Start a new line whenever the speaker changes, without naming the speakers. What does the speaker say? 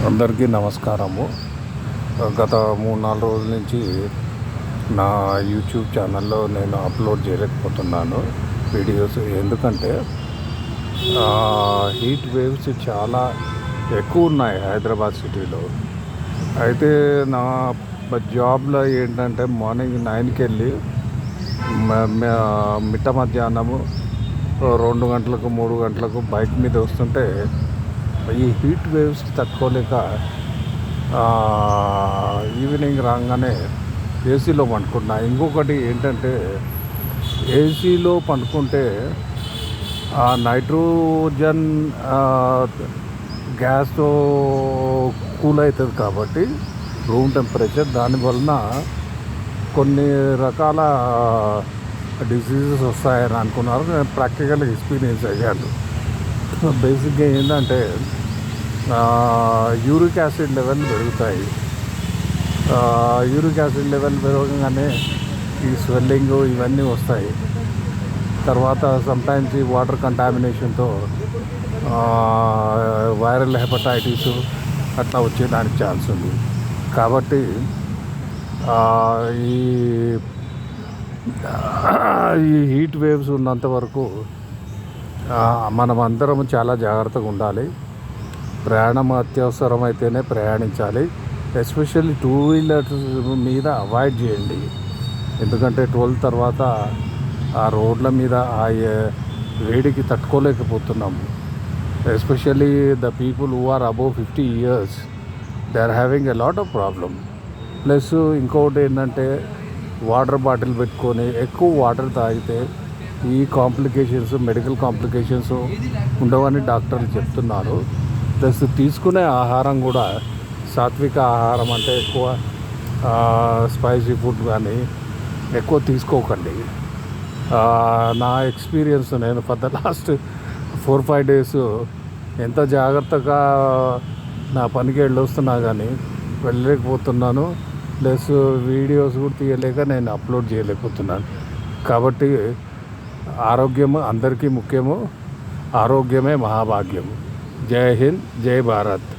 అందరికీ నమస్కారము. గత 3-4 రోజుల నుంచి నా యూట్యూబ్ ఛానల్లో నేను అప్లోడ్ చేయలేకపోతున్నాను వీడియోస్. ఎందుకంటే హీట్ వేవ్స్ చాలా ఎక్కువ ఉన్నాయి హైదరాబాద్ సిటీలో. అయితే నా జాబ్లో ఏంటంటే మార్నింగ్ 9కి వెళ్ళి మిట్ట మధ్యాహ్నము 2 గంటలకు 3 గంటలకు బైక్ మీద వస్తుంటే ఈ హీట్ వేవ్స్ తట్టుకోలేక ఈవినింగ్ రాగానే ఏసీలో పండుకున్నా. ఇంకొకటి ఏంటంటే ఏసీలో పండుకుంటే నైట్రోజన్ గ్యాస్తో కూల్ అవుతుంది కాబట్టి రూమ్ టెంపరేచర్, దానివలన కొన్ని రకాల డిసీజెస్ వస్తాయని అనుకున్నారు. నేను ప్రాక్టికల్గా ఎక్స్పీరియన్స్ అయ్యాను. బేసిక్గా ఏంటంటే యూరిక్ యాసిడ్ లెవెల్ పెరుగుతాయి. యూరిక్ యాసిడ్ లెవెల్ పెరగగానే ఈ స్వెల్లింగ్ ఇవన్నీ వస్తాయి. తర్వాత సమ్టైమ్స్ ఈ వాటర్ కంటామినేషన్తో వైరల్ హెపటైటిస్ అట్లా వచ్చేదానికి ఛాన్స్ ఉంది. కాబట్టి ఈ హీట్ వేవ్స్ ఉన్నంత వరకు మనం అందరం చాలా జాగ్రత్తగా ఉండాలి. ప్రయాణం అత్యవసరమైతేనే ప్రయాణించాలి. ఎస్పెషల్లీ 2 వీలర్స్ మీద అవాయిడ్ చేయండి. ఎందుకంటే 12 తర్వాత ఆ రోడ్ల మీద ఆ వేడికి తట్టుకోలేకపోతున్నాము. Especially the people who are above 50 years, they are having a lot of problem. Plus ఇంకొకటి ఏంటంటే వాటర్ బాటిల్ పెట్టుకొని ఎక్కువ వాటర్ తాగితే ఈ కాంప్లికేషన్స్, మెడికల్ కాంప్లికేషన్స్ ఉండవని డాక్టర్లు చెప్తున్నారు. ప్లస్ తీసుకునే ఆహారం కూడా సాత్విక ఆహారం, అంటే ఎక్కువ స్పైసీ ఫుడ్ కానీ ఎక్కువ తీసుకోకండి. నా ఎక్స్పీరియన్స్, నేను ఫర్ ద లాస్ట్ 4-5 days ఎంత జాగ్రత్తగా నా పనికి వెళ్ళొస్తున్నా కానీ వెళ్ళలేకపోతున్నాను. ప్లస్ వీడియోస్ కూడా తీయలేక నేను అప్లోడ్ చేయలేకపోతున్నాను. కాబట్టి ఆరోగ్యము అందరికీ ముఖ్యము. ఆరోగ్యమే మహాభాగ్యము. జై హింద్, జై భారత్.